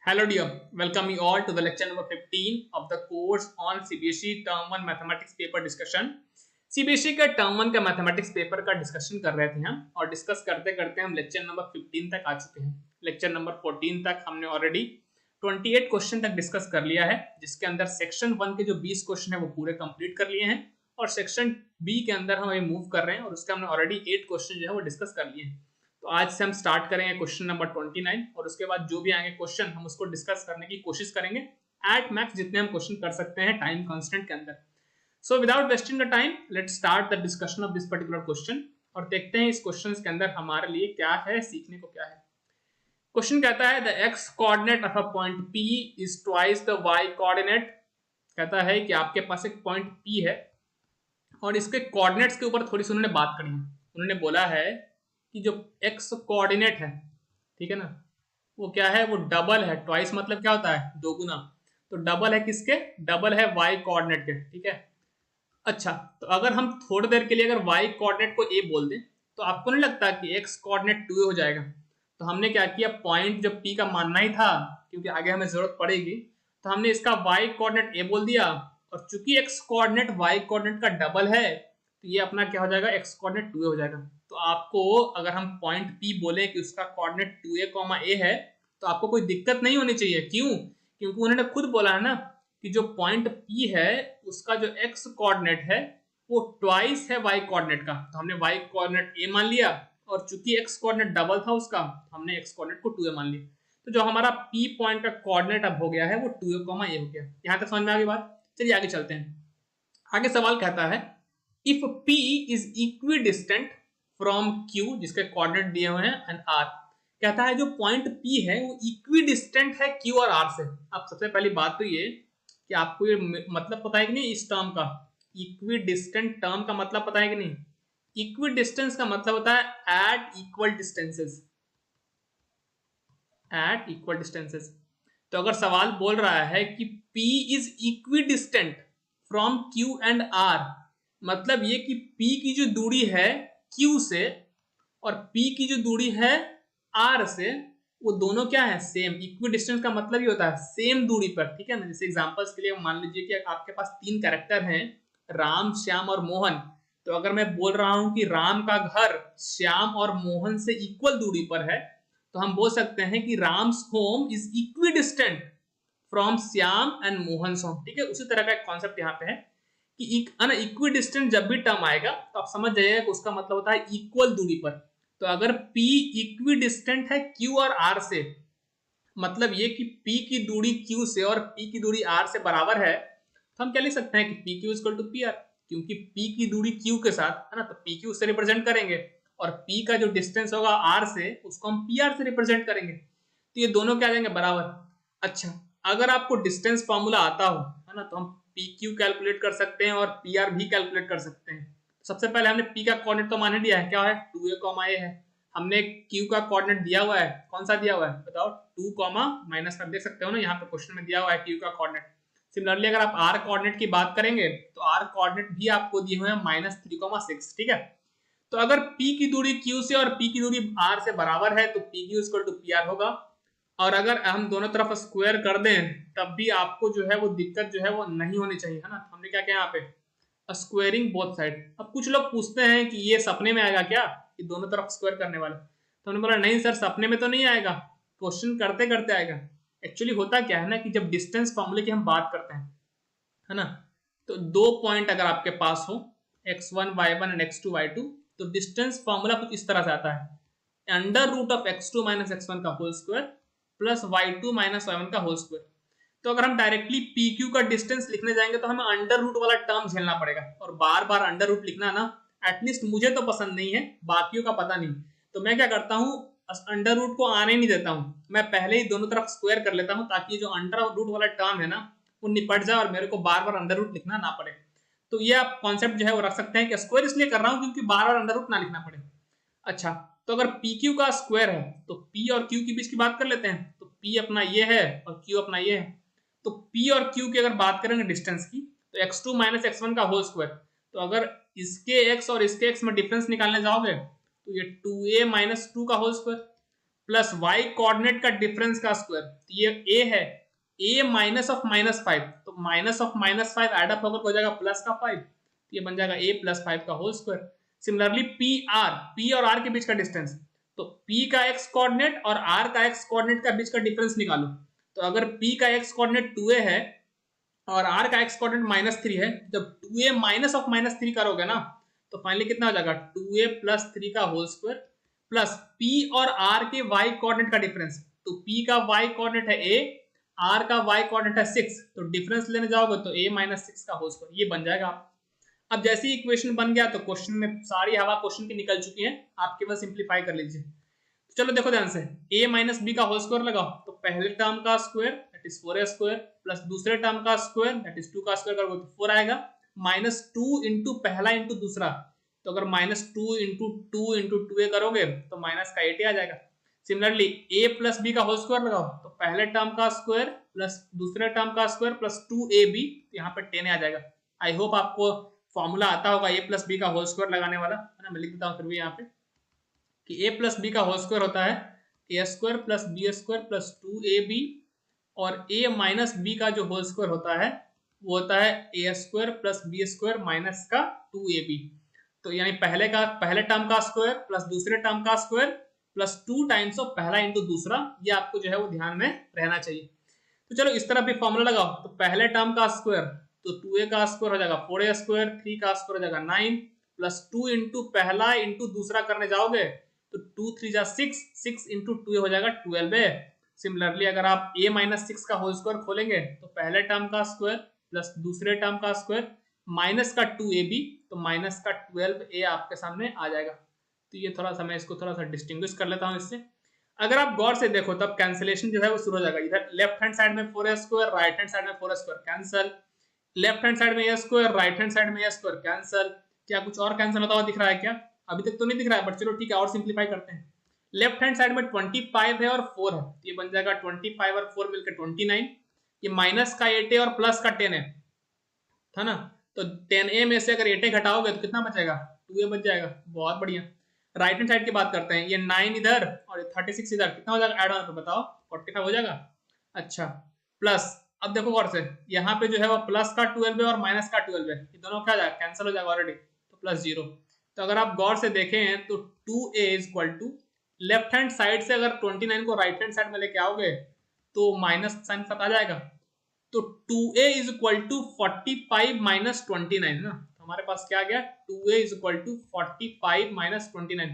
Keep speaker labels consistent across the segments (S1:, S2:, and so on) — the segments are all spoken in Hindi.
S1: Hello dear, welcome you all to the lecture number 15 of the course on CBSE Term 1 Mathematics paper discussion. CBSE का Term 1 का मैथमेटिक्स पेपर का डिस्कशन कर रहे थे हम और डिस्कस करते करते हम लेक्चर नंबर 15 तक आ चुके हैं। लेक्चर नंबर 14 तक हमने ऑलरेडी 28 क्वेश्चन तक डिस्कस कर लिया है, जिसके अंदर सेक्शन 1 के जो 20 क्वेश्चन है वो पूरे कंप्लीट कर लिए हैं और सेक्शन बी के अंदर हम अभी मूव कर रहे हैं और उसके हमने ऑलरेडी 8 क्वेश्चन जो है वो डिस्कस कर लिए हैं। तो आज से हम स्टार्ट करेंगे क्वेश्चन नंबर 29 और उसके बाद जो भी आएंगे क्वेश्चन हम उसको डिस्कस करने की कोशिश करेंगे एट मैक्स जितने हम क्वेश्चन कर सकते हैं टाइम कांस्टेंट के अंदर। So without wasting the time let's start the discussion of this particular question और देखते हैं इस क्वेश्चन के अंदर हमारे लिए क्या है, सीखने को क्या है। क्वेश्चन कहता है the X coordinate of a point P is twice the Y coordinate. कहता है कि आपके पास एक पॉइंट P है और इसके कोऑर्डिनेट्स के ऊपर थोड़ी सी उन्होंने बात करी है। उन्होंने बोला है कि जो x कोऑर्डिनेट है, ठीक है ना, वो क्या है, वो डबल है। ट्वाइस मतलब क्या होता है, दो गुना। तो डबल है किसके, डबल है y कोऑर्डिनेट के, ठीक है। अच्छा, तो अगर हम थोड़ी देर के लिए अगर y कोऑर्डिनेट को a बोल दें तो आपको नहीं लगता कि x कोऑर्डिनेट 2a हो जाएगा। तो हमने क्या किया, पॉइंट जब p का मानना ही था क्योंकि आगे हमें जरूरत पड़ेगी, तो हमने इसका y कोऑर्डिनेट a बोल दिया और चूंकि x कोऑर्डिनेट y कोऑर्डिनेट का डबल है तो ये अपना क्या हो जाएगा, x कोऑर्डिनेट 2a हो जाएगा। तो आपको अगर हम पॉइंट P बोले कि उसका कोऑर्डिनेट 2a, a है तो आपको कोई दिक्कत नहीं होनी चाहिए। क्यों? क्योंकि उन्होंने खुद बोला है ना कि जो पॉइंट P है उसका जो x कोऑर्डिनेट है वो ट्वाइस है y कोऑर्डिनेट का। तो हमने y कोऑर्डिनेट a मान लिया और चूंकि x कोऑर्डिनेट डबल था उसका, हमने x कोऑर्डिनेट को 2a मान लिया। तो जो हमारा P पॉइंट का कोऑर्डिनेट अब हो गया है वो 2a, a हो गया। यहां तक समझ में आ गई बात। चलिए आगे चलते हैं। आगे सवाल कहता है if P is equidistant from Q, जिसके कोऑर्डिनेट दिए हुए हैं, एंड R। कहता है जो पॉइंट P है वो इक्विडिस्टेंट है Q और R से। अब सबसे पहली बात तो ये कि आपको ये मतलब पता है कि नहीं इस टर्म का, इक्विडिस्टेंट टर्म का मतलब पता है कि नहीं। इक्विडिस्टेंस का मतलब होता है at equal distances, at equal distances. तो अगर सवाल बोल रहा है कि P is equidistant from Q and R, मतलब ये कि P की जो दूरी है Q से और P की जो दूरी है R से, वो दोनों क्या है, सेम। इक्विडिस्टेंस का मतलब ये होता है सेम दूरी पर, ठीक है ना। जैसे एग्जांपल्स के लिए मान लीजिए कि आपके पास 3 कैरेक्टर हैं, राम, श्याम और मोहन। तो अगर मैं बोल रहा हूं कि राम का घर श्याम और मोहन से इक्वल दूरी पर है तो हम बोल सकते हैं कि Ram's home is equidistant from Shyam and Mohan home, ठीक है। उसी तरह का एक कॉन्सेप्ट यहाँ पे है कि इक्विडिस्टेंट जब भी टर्म आएगा तो आप समझ जाइएगा कि उसका मतलब होता है इक्वल दूरी पर। तो अगर P इक्विडिस्टेंट है Q और R से, मतलब ये कि P की दूरी Q से और P की दूरी R से बराबर है, तो हम क्या लिख सकते हैं कि PQ इक्वल टू PR। क्योंकि P की दूरी Q के साथ है ना, तो PQ से रिप्रेजेंट करेंगे और P का जो डिस्टेंस होगा R से उसको हम PR से रिप्रेजेंट करेंगे। तो ये दोनों क्या आ जाएंगे, बराबर। अच्छा, अगर आपको डिस्टेंस फॉर्मूला आता हो, है ना, तो हम PQ कैलकुलेट कर सकते हैं और PR भी कैलकुलेट कर सकते हैं। सबसे पहले हमने P का कोऑर्डिनेट तो मान लिया है, क्या है, 2a, a है। हमने Q का कोऑर्डिनेट दिया हुआ है, कौन सा दिया हुआ है बताओ, 2, माइनस कर देख सकते हो ना, यहाँ पे क्वेश्चन में दिया हुआ है Q का कोऑर्डिनेट। सिमिलरली अगर आप R कोऑर्डिनेट की बात करेंगे तो R कोऑर्डिनेट भी आपको दिए हुए हैं -3,6, ठीक है। तो अगर P की दूरी Q से और P की दूरी R से बराबर है तो PQ इक्वल टू PR होगा। और अगर हम दोनों तरफ स्क्वायर कर दें तब भी आपको जो है वो दिक्कत जो है वो नहीं होनी चाहिए, है ना। हमने क्या किया यहाँ पे, स्क्वायरिंग बोथ साइड। अब कुछ लोग पूछते हैं कि ये सपने में आएगा क्या, कि दोनों तरफ स्क्वायर करने वाले। तो हमने बोला नहीं सर, सपने में तो नहीं आएगा, क्वेश्चन करते करते आएगा। एक्चुअली होता क्या है ना कि जब डिस्टेंस फॉर्मूले की हम बात करते हैं, है ना, तो 2 पॉइंट अगर आपके पास हो x1 y1 and x2 y2, तो डिस्टेंस फॉर्मूला कुछ इस तरह से आता है, under root of x2 minus x1 का whole square plus y2 minus y1 का होल स्क्वायर। तो अगर हम डायरेक्टली PQ का डिस्टेंस लिखने जाएंगे तो हमें अंडर रूट वाला टर्म झेलना पड़ेगा और बार बार अंडर रूट लिखना ना, एटलीस्ट मुझे तो पसंद नहीं है, बाकियों का पता नहीं। तो मैं क्या करता हूँ, अंडर रूट को आने नहीं देता हूँ, मैं पहले ही दोनों तरफ स्क्वायर कर लेता हूँ ताकि जो अंडर रूट वाला टर्म है ना वो निपट जाए और मेरे को बार बार अंडर रूट लिखना ना पड़े। तो ये आप कॉन्सेप्ट जो है वो रख सकते हैं कि स्क्वायर इसलिए कर रहा हूँ क्योंकि बार बार अंडर रूट ना लिखना पड़े। अच्छा, तो अगर PQ का स्क्वायर है तो P और Q के बीच की बात कर लेते हैं। तो P अपना ये है और Q अपना ये है। तो P और Q की अगर बात करेंगे डिस्टेंस की, तो x2 माइनस x1 का होल स्क्वायर। तो अगर इसके x और इसके x में डिफरेंस निकालने जाओगे तो ये 2a माइनस 2 का whole square. Plus Y coordinate का डिफरेंस का स्क्वायर, तो ये ए है, ए माइनस ऑफ -5, तो माइनस ऑफ -5 एड अप होकर हो जाएगा प्लस का 5, तो ये बन जाएगा a प्लस 5 का होल स्क्वायर। सिमिलरली पी और आर के बीच का डिस्टेंस, तो p का x कोऑर्डिनेट और r का x कोऑर्डिनेट का बीच का डिफरेंस निकालो। तो अगर p का x कोऑर्डिनेट 2a है और r का x कोऑर्डिनेट -3 है, जब 2a माइनस ऑफ -3 करोगे ना तो फाइनली कितना हो जाएगा 2a प्लस 3 का होल स्क्वायर प्लस p और r के y कोऑर्डिनेट का डिफरेंस, तो p का y कोऑर्डिनेट है a, r का y कोऑर्डिनेट है 6, तो डिफरेंस लेने जाओगे तो a माइनस 6 का होल स्क्वायर, ये बन जाएगा। अब जैसे ही इक्वेशन बन गया तो क्वेश्चन में सारी हवा क्वेश्चन की निकल चुकी है, आप केवल सिंप्लीफाई कर लीजिए। तो चलो देखो ध्यान से, a माइनस बी का होल स्क्वायर लगाओ, तो पहले टर्म का square that is 4a square plus दूसरे टर्म का स्क्वायर दैट इज 2 का स्क्वायर करोगे तो 4 आएगा, -2 इंटू पहला इंटू दूसरा, तो अगर -2 इंटू 2 इंटू 2a करोगे तो माइनस का 8 आ जाएगा। सिमिलरली a प्लस बी का होल स्क्वायर लगाओ, तो पहले टर्म का स्क्वायर प्लस दूसरे टर्म का स्क्वायर प्लस 2ab, तो यहाँ पे 10 आ जाएगा। आई होप आपको फॉर्मूला आता होगा a प्लस बी का होल स्क्वायर लगाने वाला, है ना, मैं लिख देता हूँ फिर भी यहाँ पे कि a प्लस बी का होल स्क्वायर होता है a square plus B square plus 2ab, और a माइनस बी का जो होल स्क्वायर होता है वो होता है a square plus B square minus का 2ab, तो यानी पहले टर्म का स्क्वायर प्लस दूसरे टर्म का स्क्वायर प्लस 2 टाइम्स ऑफ पहला इंटू दूसरा, ये आपको जो है वो ध्यान में रहना चाहिए। तो चलो इस तरह भी फॉर्मूला लगाओ, तो पहले टर्म का स्क्वायर तो 2a का स्क्वायर हो जाएगा 4a स्क्वायर, 3 का स्क्वायर हो जाएगा 9 प्लस 2 इंटू पहला इंटू दूसरा करने जाओगे तो 2 3 जा 6, 6 इंटू 2 हो जाएगा 12a। सिमिलरली अगर आप a माइनस 6 का होल स्क्वायर खोलेंगे तो पहले टर्म का स्क्वायर प्लस दूसरे टर्म का स्क्वायर माइनस का 2ab, तो माइनस का 12a आपके सामने आ जाएगा। तो ये थोड़ा सा मैं इसको थोड़ा सा डिस्टिंग्विश कर लेता हूँ इससे। अगर आप गौर से देखो तब कैंसिलेशन जो है वो शुरू हो जाएगा, इधर लेफ्ट हैंड साइड में 4a square, right hand side में 4a square cancel, left hand side में a square, right hand side में a स्क्वायर कैंसल। क्या कुछ और कैंसिल होता हुआ दिख रहा है क्या? अभी तक तो नहीं दिख रहा है, बट चलो ठीक है और सिंप्लीफाई करते हैं। लेफ्ट हैंड साइड में 25 है और 4 है, ये बन जाएगा 25 और 4 मिलकर 29, ये माइनस का 8 है और प्लस का 10 है, था ना, तो 10a में से अगर 8a घटाओगे तो कितना बचेगा 2a बच जाएगा। बहुत बढ़िया। राइट हैंड साइड की बात करते हैं, ये 9 इधर और 36 इधर, कितना हो जाएगा एड ऑन, तो बताओ 45 हो जाएगा। अच्छा प्लस, अब देखो गौर से, यहाँ पे जो है वो प्लस का 12 है और माइनस का 12 है, ये दोनों क्या जाएगा कैंसिल हो जाएगा ऑलरेडी, तो प्लस 0। तो अगर आप गौर से देखें तो 2a is equal to, left hand side से अगर 29 को राइट हैंड साइड में लेके आओगे तो माइनस साइन साथ आ जाएगा, तो 2a is equal to 45 minus 29 ना, तो हमारे पास क्या आ गया 2a is equal to 45 minus 29।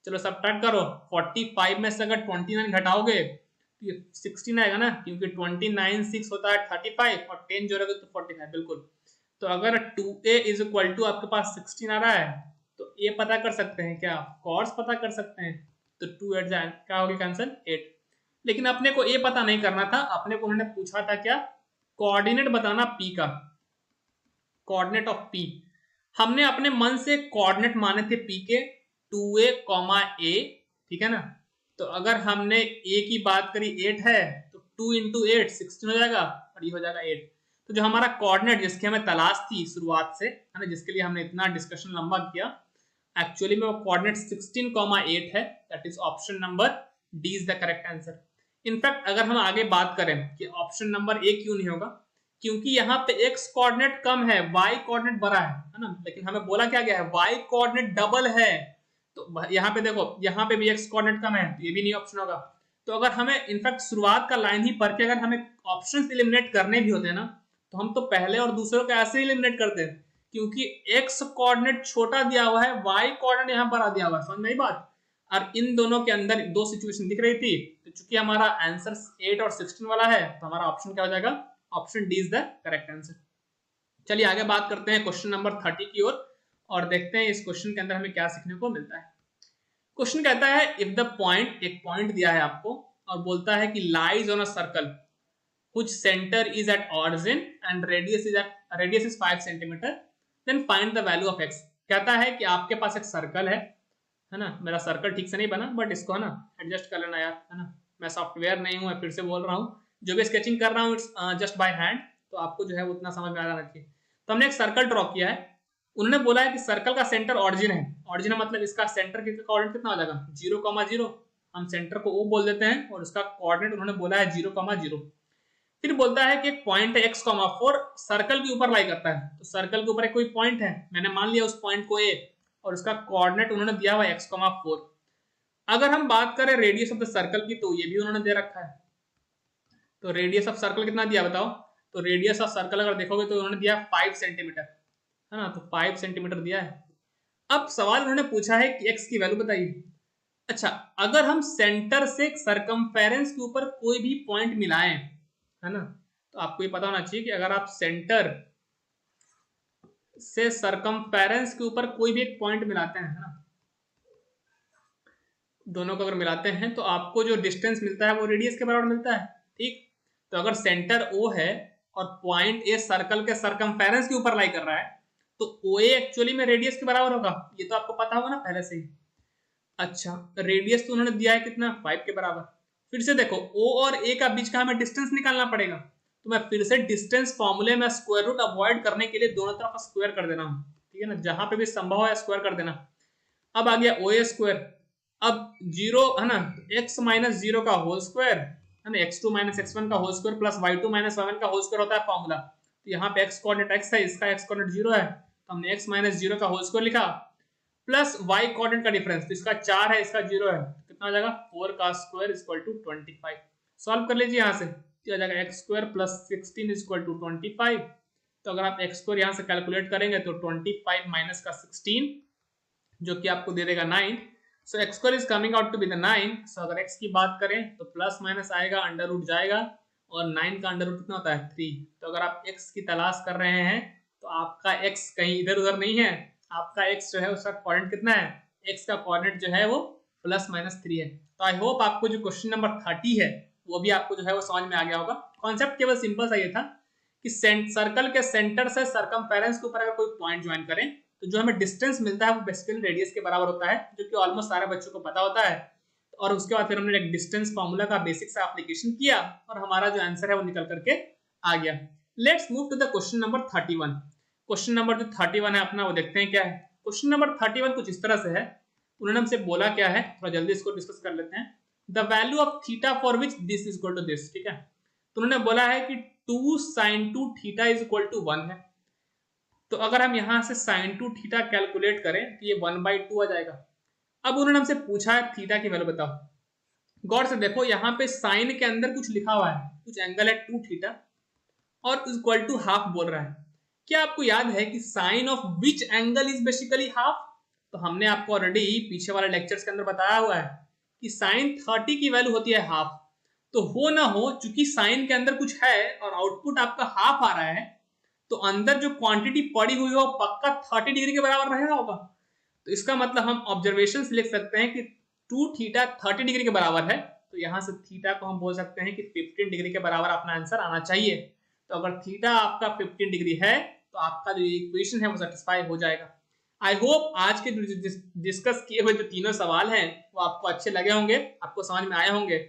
S1: चलो सब्ट्रैक्ट करो, 45 में से अगर 29 घटाओगे तो ये 16 आएगा ना, क्योंकि 29 6 होता है 35 और 10 जोड़ोगे तो 45, बिल्कुल। तो अगर 2a इज इक्वल टू आपके पास 16 आ रहा है तो a पता कर सकते हैं क्या, cos पता कर सकते हैं, तो 2 8 जाए क्या होगी कैंसिल 8। लेकिन अपने को a पता नहीं करना था, अपने को उन्होंने पूछा था क्या, कोऑर्डिनेट बताना p का, कोऑर्डिनेट ऑफ p। हमने अपने मन से कोऑर्डिनेट माने थे p के 2a, a, ठीक है ना। तो अगर हमने a की बात करी 8 है तो 2 इंटू 8 16 हो जाएगा और ये हो जाएगा 8। तो जो हमारा कोऑर्डिनेट जिसकी हमें तलाश थी शुरुआत से, है ना, जिसके लिए हमने इतना डिस्कशन लंबा किया, एक्चुअली में वो कोऑर्डिनेट 16,8 है, that is option number D is the correct answer. In fact अगर हम आगे बात करें कि ऑप्शन नंबर ए क्यों नहीं होगा, क्योंकि यहाँ पे x कोऑर्डिनेट कम है, y कोऑर्डिनेट बड़ा है ना, लेकिन हमें बोला क्या गया है y कोऑर्डिनेट डबल है, तो यहाँ पे देखो यहाँ पे भी x कोऑर्डिनेट कम है, तो ये भी नहीं ऑप्शन होगा। तो अगर हमें इनफैक्ट शुरुआत का लाइन ही पढ़ के अगर हमें ऑप्शंस एलिमिनेट करने भी होते हैं ना, तो हम तो पहले और दूसरे को ऐसे ही एलिमिनेट करते हैं, क्योंकि x कोऑर्डिनेट छोटा दिया हुआ है, y कोऑर्डिनेट यहाँ बड़ा दिया हुआ है, समझ में आई बात। और इन दोनों के अंदर दो सिचुएशन दिख रही थी, तो चूंकि हमारा आंसर 8 और 16 वाला है तो हमारा ऑप्शन क्या हो जाएगा, option D is the correct answer. चलिए आगे बात करते हैं क्वेश्चन नंबर 30 की ओर और देखते हैं इस क्वेश्चन के अंदर हमें क्या सीखने को मिलता है। क्वेश्चन कहता है इफ द पॉइंट, एक पॉइंट दिया है आपको और बोलता है कि lies on a circle which centre is at origin and radius is 5 centimetre, then find the value of x। कहता है कि आपके पास एक सर्कल है ना, मेरा सर्कल ठीक से नहीं बना बट इसको है ना एडजस्ट कर लेना यार, है ना, मैं सॉफ्टवेयर नहीं हूँ, फिर से बोल रहा हूँ, जो भी स्केचिंग कर रहा हूँ इट्स जस्ट बाय हैंड, तो आपको जो है उतना समझ में आ जाना चाहिए। तो हमने एक सर्कल ड्रॉ किया है, उन्होंने बोला है कि सर्कल का सेंटर ऑरिजिन है, ऑरिजिन मतलब इसका सेंटर का कोऑर्डिनेट कितना हो जाएगा 0,0, हम सेंटर को O बोल देते हैं और उसका कोऑर्डिनेट उन्होंने बोला है 0,0। फिर बोलता है कि एक पॉइंट है x,4 सर्कल के ऊपर लाई करता है। तो सर्कल के ऊपर एक कोई पॉइंट है, मैंने मान लिया उस पॉइंट को A और उसका कोऑर्डिनेट उन्होंने दिया हुआ है x,4। अगर हम बात करें रेडियस ऑफ द सर्कल की, तो ये भी उन्होंने दे रखा है। तो रेडियस ऑफ सर्कल कितना दिया बताओ? तो रेडियस ऑफ सर्कल अगर देखोगे तो उन्होंने दिया 5 सेंटीमीटर, है ना। तो 5 सेंटीमीटर दिया है। अब सवाल उन्होंने पूछा है कि x की वैल्यू बताइए। अच्छा, अगर हम सेंटर से सरकमफेरेंस के ऊपर कोई भी पॉइंट मिलाएं, है ना, तो आपको ये पता होना चाहिए कि अगर आप सेंटर से सरकमफेरेंस के ऊपर कोई भी एक पॉइंट मिलाते हैं, है ना, दोनों को अगर मिलाते हैं तो आपको जो डिस्टेंस मिलता है वो रेडियस के बराबर मिलता है, ठीक। तो अगर सेंटर O है और पॉइंट A सर्कल के सरकमफेरेंस के ऊपर लाई कर रहा है, तो OA एक्चुअली में रेडियस के बराबर होगा, ये तो आपको पता होगा ना पहले से ही। अच्छा, रेडियस तो उन्होंने दिया है कितना, 5 के बराबर। फिर से देखो O और A का बीच का हमें डिस्टेंस निकालना पड़ेगा, तो मैं फिर से डिस्टेंस फॉर्मूले में स्क्वायर रूट अवॉइड करने के लिए दोनों तरफ स्क्वायर कर देना हूं, ठीक है ना, जहां पे भी संभव है स्क्वायर कर देना। अब आ गया OA स्क्वायर, अब 0 है ना, x माइनस 0 का होल स्क्वायर, है ना, x2 माइनस x1 का whole square plus y2 minus y1 का होल स्क्वायर होता है फॉर्मूला। तो यहाँ पे x कोऑर्डिनेट x है, इसका x कोऑर्डिनेट 0 है, तो हमने x माइनस 0 का होल स्क्वायर लिखा प्लस y कोऑर्डिनेट का डिफरेंस, तो इसका 4 है, इसका 0 है, कितना हो जाएगा 4 का स्क्वायर इक्वल टू 25। सॉल्व कर लीजिए यहाँ से, क्या जाएगा x square plus 16 equal to 25। तो अगर आप x स्क्वायर यहाँ से कैलकुलेट करेंगे तो 25 माइनस का 16 जो कि आपको दे देगा 9। So x square is coming out to be the 9। So अगर x की बात करें तो प्लस माइनस आएगा, अंडर रूट जाएगा और 9 का अंडर रूट कितना होता है 3। तो अगर आप x की तलाश कर रहे हैं तो आपका x कहीं इधर उधर नहीं है, आपका x जो है उसका कोऑर्डिनेट कितना है, x का कोऑर्डिनेट जो है वो प्लस माइनस 3 है। तो आई होप आपको जो क्वेश्चन नंबर 30 है वो भी आपको जो है वो समझ में आ गया होगा। कॉन्सेप्ट केवल सिंपल सा ये था कि सर्कल के सेंटर से सरकमफेरेंस के ऊपर अगर कोई पॉइंट ज्वाइन करें तो जो हमें डिस्टेंस मिलता है वो बेसिकली रेडियस के बराबर होता है, जो कि ऑलमोस्ट सारे बच्चों को पता होता है। और उसके बाद फिर हमने एक डिस्टेंस फार्मूला का बेसिक सा एप्लीकेशन किया और हमारा जो आंसर है वो निकल करके आ गया। Let's move to the question number 31। Question number जो 31 है अपना, वो देखते हैं क्या है। क्वेश्चन नंबर 31 कुछ इस तरह से है, उन्होंने हमसे बोला क्या है, थोड़ा जल्दी इसको डिस्कस कर लेते हैं। The value of theta for which this is equal to this, ठीक है। तो उन्होंने बोला है कि 2 sin 2 theta is equal to 1 है। तो अगर हम यहां से sin 2 थीटा कैलकुलेट करें तो ये 1/2 आ जाएगा। अब उन्होंने हमसे पूछा है थीटा की वैल्यू बताओ। गौर से देखो यहाँ पे साइन के अंदर कुछ लिखा हुआ है, कुछ एंगल है 2 थीटा और इक्वल टू हाफ बोल रहा है। क्या आपको याद है कि sine of which angle is basically half? तो हमने आपको ऑलरेडी पीछे वाले लेक्चर्स के अंदर बताया हुआ है कि साइन 30 की वैल्यू होती है हाफ। तो हो ना हो, चूंकि साइन के अंदर कुछ है और आउटपुट आपका हाफ आ रहा है, तो अंदर जो क्वांटिटी पड़ी हुई हो पक्का 30 डिग्री के बराबर रहेगा होगा। तो इसका मतलब हम ऑब्जर्वेशन से लिख सकते हैं कि 2 थीटा 30 डिग्री के बराबर है। तो यहां से थीटा को हम बोल सकते हैं कि 15 डिग्री के बराबर अपना आंसर आना चाहिए। तो अगर थीटा आपका 15 डिग्री है तो आपका जो इक्वेशन है वो सेटिस्फाई हो जाएगा। आई होप आज के डिस्कस किए हुए जो तीनों सवाल हैं वो आपको अच्छे लगे होंगे, आपको समझ में आए होंगे।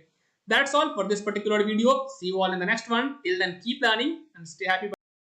S1: That's all for this particular video. See you all in the next one. Till then, keep learning and stay happy.